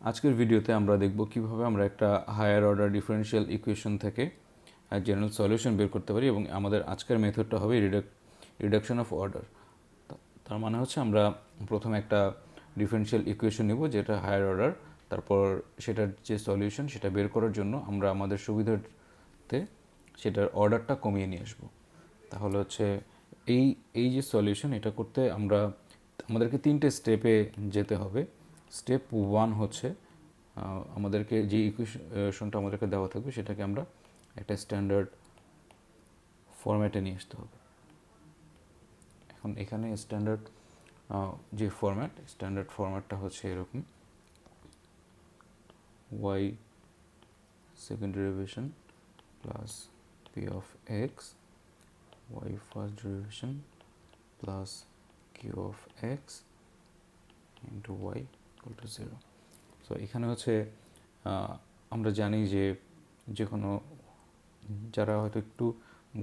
আজকের ভিডিওতে আমরা দেখব কিভাবে আমরা একটা হায়ার অর্ডার ডিফারেনশিয়াল ইকুয়েশন থেকে জেনারেল সলিউশন বের করতে পারি এবং আমাদের আজকের মেথডটা হবে রিডাকশন অফ অর্ডার। তার মানে হচ্ছে আমরা প্রথমে একটা ডিফারেনশিয়াল ইকুয়েশন নেব যেটা হায়ার অর্ডার, তারপর সেটার যে সলিউশন সেটা বের করার জন্য আমরা আমাদের সুবিধার্থে সেটার অর্ডারটা কমিয়ে নিয়ে আসবো। তাহলে হচ্ছে এই এই যে সলিউশন এটা করতে আমাদেরকে তিনটে স্টেপে যেতে হবে। স্টেপ 1 হচ্ছে আমাদেরকে যে ইকুয়েশনটা আমাদেরকে দেওয়া থাকবে সেটাকে আমরা একটা স্ট্যান্ডার্ড ফরম্যাটে নিয়ে আসতে হবে। এখন এখানে যে স্ট্যান্ডার্ড ফরম্যাটটা হচ্ছে এরকম: y second derivation plus p of x, y first derivation plus q of x into y equal to 0. So এখানে হচ্ছে আমরা জানি যে কোনো যারা হয়তো একটু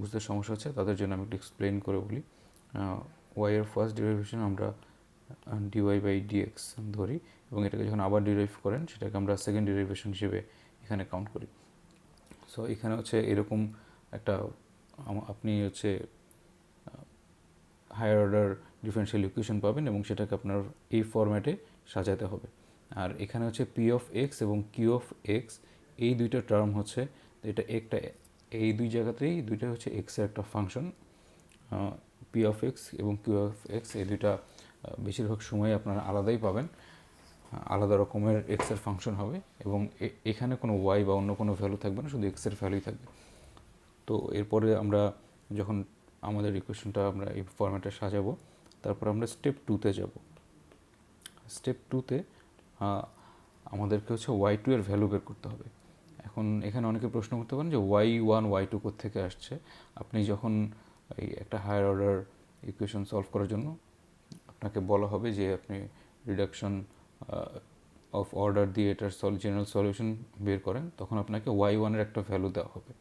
বুঝতে সমস্যা হচ্ছে তাদের জন্য আমি একটু এক্সপ্লেন করে বলি। ওয়াই এর ফার্স্ট ডেরিভেশন আমরা ডিওয়াই বাই ডিএক্স ধরি এবং এটাকে যখন আবার ডিরাইভ করেন সেটাকে আমরা সেকেন্ড ডেরিভেশন হিসেবে এখানে কাউন্ট করি। সো এখানে হচ্ছে এরকম একটা আপনি হচ্ছে হায়ার অর্ডার ডিফারেনশিয়াল ইকুয়েশন পাবেন এবং সেটাকে আপনার এই ফরম্যাটে সাজাতে হবে। আর এখানে হচ্ছে পি অফ এক্স এবং কিউ অফ এক্স, এই দুইটা টার্ম হচ্ছে এই দুই জায়গাতেই দুইটা হচ্ছে এক্সের একটা ফাংশন। পি অফ এক্স এবং কিউ অফ এক্স এই দুইটা বেশিরভাগ সময় আপনারা আলাদাই পাবেন, আলাদা রকমের এক্সের ফাংশন হবে এবং এখানে কোনো ওয়াই বা অন্য কোনো ভ্যালু থাকবে না, শুধু এক্সের ভ্যালুই থাকবে। তো এরপরে আমরা যখন আমাদের ইকুয়েশনটা আমরা এই ফরম্যাটে সাজাবো, তারপর আমরা স্টেপ 2-তে যাব। স্টেপ 2-তে আমাদেরকে হচ্ছে y2 এর ভ্যালু বের করতে হবে। এখন এখানে অনেকে প্রশ্ন করতে পারেন যে y1 y2 কোত্থেকে আসছে। আপনি যখন এই একটা হায়ার অর্ডার ইকুয়েশন সলভ করার জন্য আপনাকে বলা হবে যে আপনি রিডাকশন অফ অর্ডার দিয়ে এটার জেনারেল সলিউশন বের করেন, তখন আপনাকে y1 এর একটা ভ্যালু দেওয়া হবে,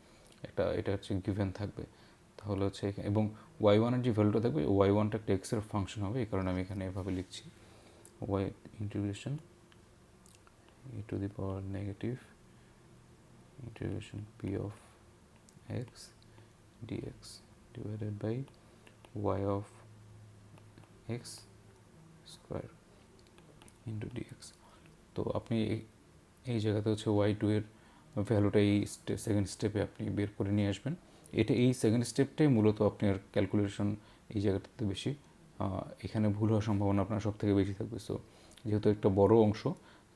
এটা হচ্ছে গিভেন থাকবে। তাহলে হচ্ছে এবং y1 এর যে ভ্যালুটা থাকবে, y1টা একটা x এর ফাংশন হবে, এই কারণে আমি এখানে এভাবে লিখছি y integration e to the power negative integration p of x dx divided by y of x square into dx. তো আপনি এই জায়গাতে হচ্ছে y2 এর ভ্যালুটা এই সেকেন্ড স্টেপে আপনি বের করে নিয়ে আসবেন। এই সেকেন্ড স্টেপটাই মূলত আপনার ক্যালকুলেশন এই জায়গাটাতে বেশি, এখানে ভুল হওয়ার সম্ভাবনা আপনার সব থেকে বেশি থাকবে। সো যেহেতু একটা বড় অংশ,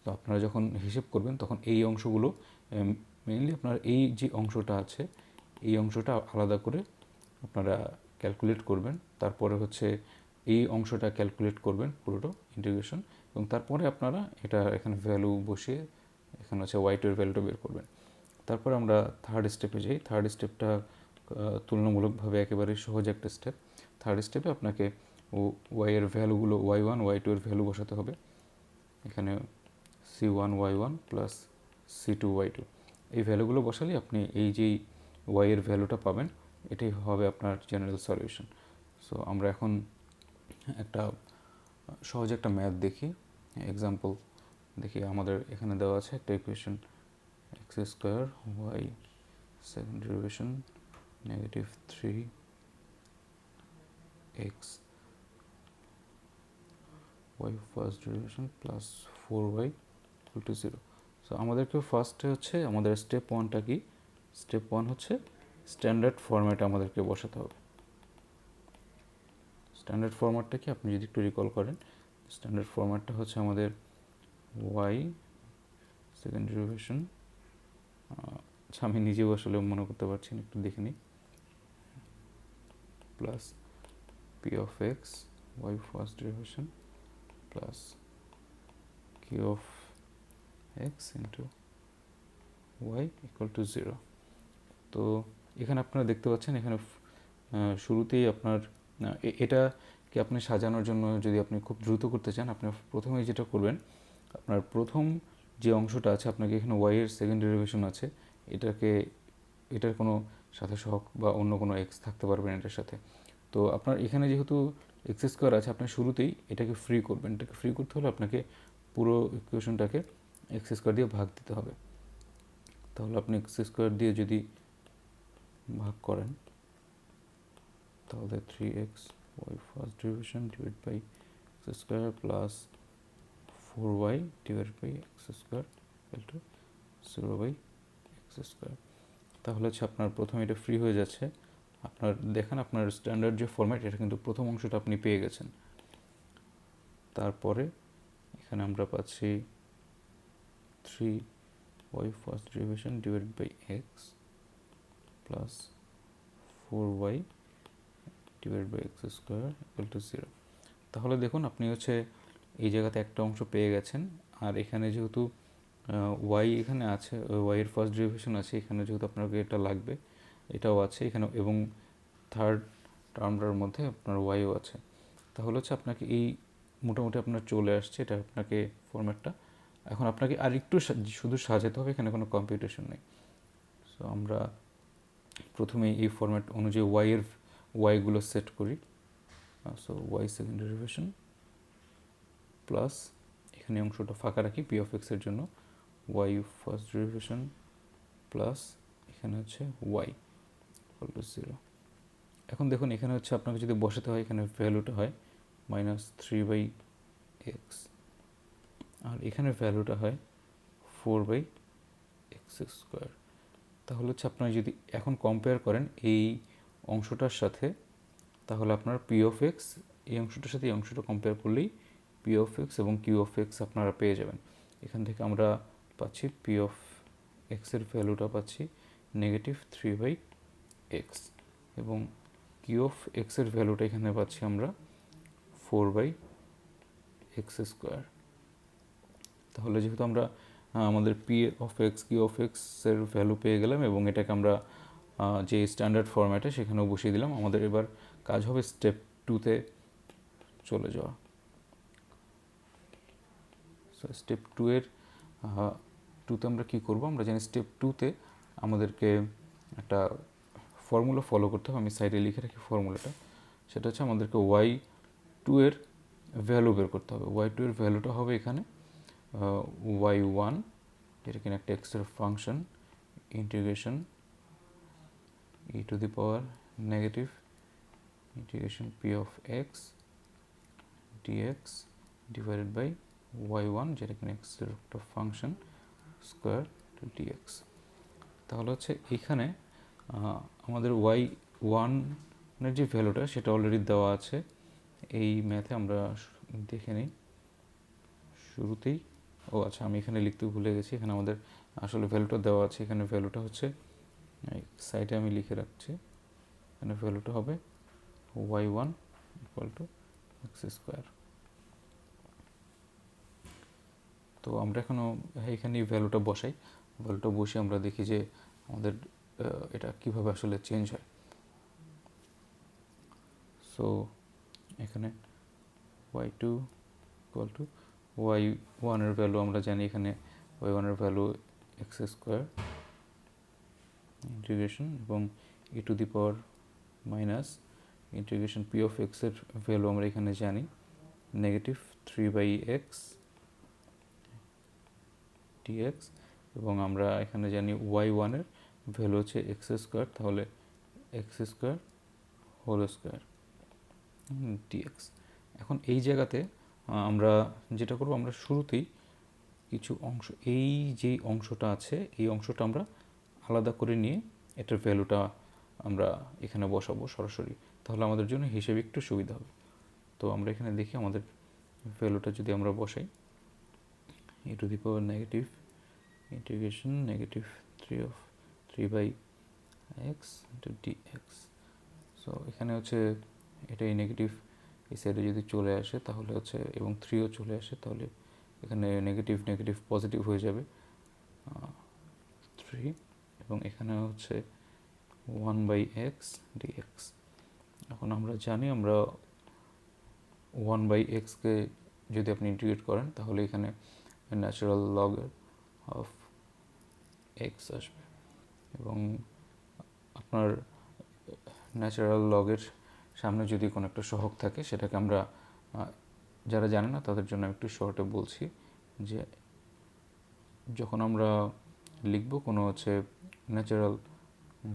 তো আপনারা যখন হিসেব করবেন তখন এই অংশগুলো মেইনলি আপনার এই যে অংশটা আছে এই অংশটা আলাদা করে আপনারা ক্যালকুলেট করবেন। তারপরে হচ্ছে এই অংশটা ক্যালকুলেট করবেন পুরোটা ইন্টিগ্রেশন, এবং তারপরে আপনারা এটা এখানে ভ্যালু বসিয়ে এখানে হচ্ছে y2 এর ভ্যালুটা বের করবেন। তারপর আমরা থার্ড স্টেপে যাই। থার্ড স্টেপটা তুলনামূলকভাবে একেবারে সহজ একটা স্টেপ। থার্ড স্টেপে আপনাকে y এর ভ্যালুগুলো y1 y2 এর ভ্যালু বসাতে হবে। এখানে c1 y1 plus c2 y2 এই ভ্যালুগুলো বসালে আপনি এই যেই y এর ভ্যালুটা পাবেন এটাই হবে আপনার জেনারেল সলিউশন। সো আমরা এখন একটা সহজ একটা ম্যাথ দেখি, এক্সাম্পল দেখি। আমাদের এখানে দেওয়া আছে একটা equation x square y second derivation negative 3x y first derivation plus 4y equal to 0। So আমাদেরকে ফার্স্টে হচ্ছে আমাদের স্টেপ 1টা কি, স্টেপ 1 হচ্ছে স্ট্যান্ডার্ড ফরম্যাটে আমাদেরকে বসাতে হবে। স্ট্যান্ডার্ড ফরম্যাটটা কি আপনি যদি একটু রিকল করেন, স্ট্যান্ডার্ড ফরম্যাটটা হচ্ছে আমাদের y সেকেন্ড ডেরিভেশন, আচ্ছা আমি নিজেও আসলে মনে করতে পারছি না, একটু দেখে নিই, plus p of x y first derivation plus q of x into y equal to 0. তো এখানে আপনারা দেখতে পাচ্ছেন এখানে শুরুতেই আপনার এটাকে আপনি সাজানোর জন্য যদি আপনি খুব দ্রুত করতে চান, আপনি প্রথমেই যেটা করবেন, আপনার প্রথম যে অংশটা আছে আপনাকে এখানে y এর সেকেন্ড ডেরিভেশন আছে, এটার কোনো সাথে সহগ বা অন্য কোনো এক্স থাকতে পারবেন এটার সাথে। তো আপনার এখানে যেহেতু এক্স স্কোয়ার আছে, আপনি শুরুতেই এটাকে ফ্রি করবেন। এটাকে ফ্রি করতে হলে আপনাকে পুরো ইকুয়েশনটাকে এক্স স্কোয়ার দিয়ে ভাগ দিতে হবে। তাহলে আপনি এক্স স্কোয়ার দিয়ে যদি ভাগ করেন তাহলে 3x y first derivation divide by x square plus 4y divide by x square equal to 0 by x square. তাহলে হচ্ছে আপনার প্রথমে এটা ফ্রি হয়ে যাচ্ছে। আপনার দেখেন আপনার স্ট্যান্ডার্ড যে ফরম্যাট এটা কিন্তু প্রথম অংশটা আপনি পেয়ে গেছেন। তারপরে এখানে আমরা পাচ্ছি 3y first derivation divide by x plus 4y divide by x square equal to 0। তাহলে দেখুন আপনি হচ্ছে এই জায়গাতে একটা অংশ পেয়ে গেছেন, আর এখানে যেহেতু ওয়াই এখানে আছে, ওয়াইয়ের ফার্স্ট ডেরিভেশন আছে, এখানে যেহেতু আপনাকে এটা লাগবে এটাও আছে এখানে, এবং থার্ড টার্মটার মধ্যে আপনার ওয়াইও আছে। তাহলে হচ্ছে আপনাকে এই মোটামুটি আপনার চলে আসছে এটা আপনাকে ফরম্যাটটা। এখন আপনাকে আর একটু শুধু সাজাতে হবে, এখানে কোনো কম্পিউটেশন নেই। সো আমরা প্রথমে এই ফরম্যাট অনুযায়ী ওয়াইগুলো সেট করি। So y second derivation plus এখানে অংশটা ফাঁকা রাখি পি অফ এক্সের জন্য, ওয়াই ফার্স্ট ডেরিভেশন প্লাস এখানে হচ্ছে ওয়াই ইকুয়াল টু 0। এখন দেখুন এখানে হচ্ছে আপনাকে যদি বসাতে হয় এখানে ভ্যালুটা হয় -3/x, আর এখানে ভ্যালুটা হয় 4/x²। তাহলে হচ্ছে আপনারা যদি এখন কম্পেয়ার করেন এই অংশটার সাথে, তাহলে আপনার পি অফ এক্স এই অংশটার সাথে এই অংশটা কম্পেয়ার করলেই পি অফ এক্স এবং কিউ অফ এক্স আপনারা পেয়ে যাবেন। এখান থেকে আমরা পাচ্ছি পি অফ এক্সের ভ্যালুটা পাচ্ছি -3/x, এবং কিউ অফ এক্সের ভ্যালুটা এখানে পাচ্ছি আমরা 4/x²। তাহলে যেহেতু আমরা আমাদের p of x q of এক্সের ভ্যালু পেয়ে গেলাম এবং এটাকে আমরা যে স্ট্যান্ডার্ড ফরম্যাটে সেখানেও বসিয়ে দিলাম, আমাদের এবার কাজ হবে স্টেপ 2-তে চলে যাওয়া। সো স্টেপ 2-তে আমরা কী করব, আমরা জানি স্টেপ 2-তে আমাদেরকে একটা ফর্মুলা ফলো করতে হবে। আমি সাইডে লিখে রাখি ফর্মুলাটা, সেটা হচ্ছে আমাদেরকে y2 এর ভ্যালু বের করতে হবে। y2 এর ভ্যালুটা হবে এখানে y1, যেটা কিনা একটা এক্সের function, integration e to the power negative integration p of x dx divided by y1, যেটা কিনা এক্সের একটা ফাংশন স্কোয়ার টু dx। তাহলে হচ্ছে এখানে আমাদের y1 এর যে ভ্যালুটা সেটা অলরেডি দেওয়া আছে এই ম্যাথে, আমরা দেখে নিই শুরুতেই। আচ্ছা, আমি এখানে লিখতে ভুলে গেছি, এখানে আমাদের আসলে ভ্যালুটা দেওয়া আছে। এখানে ভ্যালুটা হচ্ছে সাইডে আমি লিখে রাখছি, এখানে ভ্যালুটা হবে y1 ইকুয়াল টু x²। তো আমরা এখনও এখানে ভ্যালুটা বসাই, ভ্যালুটা বসে আমরা দেখি যে আমাদের এটা কিভাবে আসলে চেঞ্জ হয়। সো এখানে y2 ইকুয়াল টু y1 এর ভ্যালু আমরা জানি, এখানে y1 এর ভ্যালু x² ইন্টিগ্রেশন এবং e to the power minus integration p of x এর ভ্যালু আমরা এখানে জানি -3/x dx, এবং আমরা এখানে জানি y1 এর ভ্যালু হচ্ছে x², তাহলে x² হোল স্কোয়ার dx। এখন এই জায়গাতে আমরা যেটা করব, আমরা শুরুতেই কিছু অংশ, এই যে অংশটা আছে এই অংশটা আমরা আলাদা করে নিয়ে এটার ভ্যালুটা আমরা এখানে বসাবো সরাসরি, তাহলে আমাদের জন্য হিসেবে একটু সুবিধা হবে। তো আমরা এখানে দেখি আমাদের ভ্যালুটা যদি আমরা বসাই e to the power negative integration -3/x into dx। So এখানে হচ্ছে এটাই নেগেটিভ, এই সাইডে যদি চলে আসে তাহলে হচ্ছে, এবং 3ও চলে আসে, তাহলে এখানে নেগেটিভ নেগেটিভ পজিটিভ হয়ে যাবে 3, এবং এখানে হচ্ছে 1/x dx। এখন আমরা জানি আমরা 1/x-কে যদি আপনি ইন্টিগ্রেট করেন তাহলে এখানে ন্যাচারাল লগ অফ x আসবে, এবং আপনার ন্যাচারাল লগের সামনে যদি কোনো একটা সহগ থাকে সেটাকে আমরা, যারা জানে না তাদের জন্য একটু শর্টে বলছি যে যখন আমরা লিখব কোনো হচ্ছে ন্যাচারাল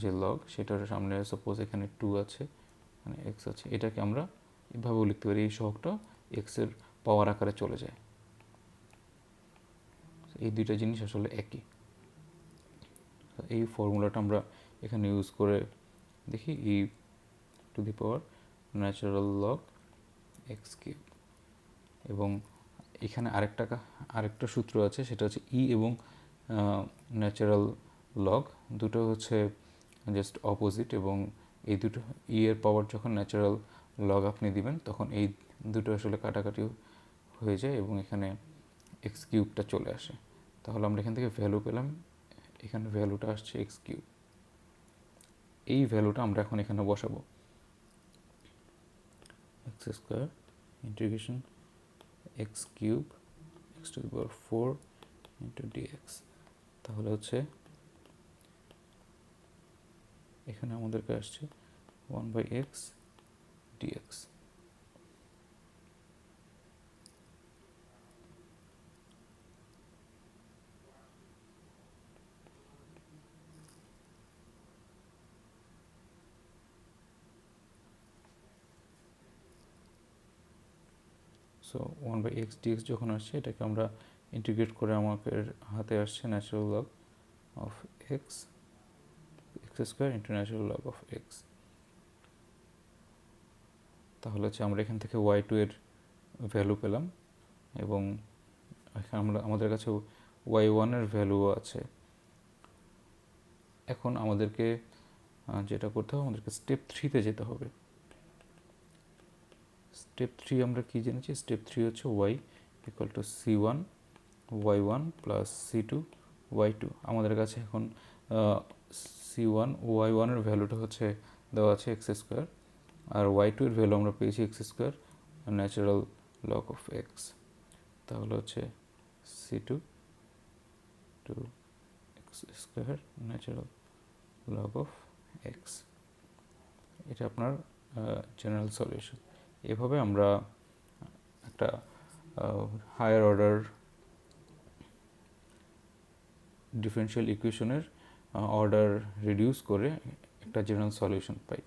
যে লগ, সেটার সামনে সাপোজ এখানে 2 আছে, মানে এক্স আছে, এটাকে আমরা এভাবেও লিখতে পারি, এই সহগটা এক্সের পাওয়ার আকারে চলে যায়। এই দুইটা জিনিস আসলে একই। এই ফর্মুলাটা আমরা এখানে ইউজ করে দেখি, e to the power natural log x cube. এবং এখানে আরেকটা সূত্র আছে, সেটা হচ্ছে ই এবং ন্যাচারাল লগ দুটো হচ্ছে জাস্ট অপোজিট, এবং এই দুটো ই এর পাওয়ার যখন ন্যাচারাল লগ আপনি দিবেন তখন এই দুটো আসলে কাটাকাটি হয়ে যায় এবং এখানে এক্স কিউবটা চলে আসে। তাহলে আমরা এখান থেকে ভ্যালু পেলাম, এখানে ভ্যালুটা আসছে এক্স কিউব। এই ভ্যালুটা আমরা এখন এখানে বসাবো, x square integration x cube x to the power 4 into d x. তাহলে হচ্ছে এখানে আমাদেরকে আসছে 1/x dx। So 1/x dx যখন আসছে, এটাকে আমরা ইন্টিগ্রেট করে আমাদের হাতে আসছে natural log of x square into natural log of x. তাহলে হচ্ছে আমরা এখান থেকে y2 এর ভ্যালু পেলাম, এবং আমাদের কাছে y1 এর ভ্যালুও আছে। এখন আমাদেরকে যেটা করতে হবে, আমাদেরকে স্টেপ 3-তে যেতে হবে। স্টেপ 3 আমরা কি জেনেছি? স্টেপ 3 হচ্ছে y equal to c1 y1 plus c2 y2। আমাদের কাছে এখন c1 y1 এর ভ্যালুটা হচ্ছে দেওয়া আছে এক্স স্কোয়ার, আর y2 এর ভ্যালু আমরা পেয়েছি x square natural log of x. তাহলে হচ্ছে c2 to x square natural log of x. এটা আপনার জেনারেল সলিউশন। এভাবে আমরা একটা হায়ার অর্ডার ডিফারেনশিয়াল ইকুয়েশনের অর্ডার রিডিউস করে একটা জেনারেল সলিউশন পাই।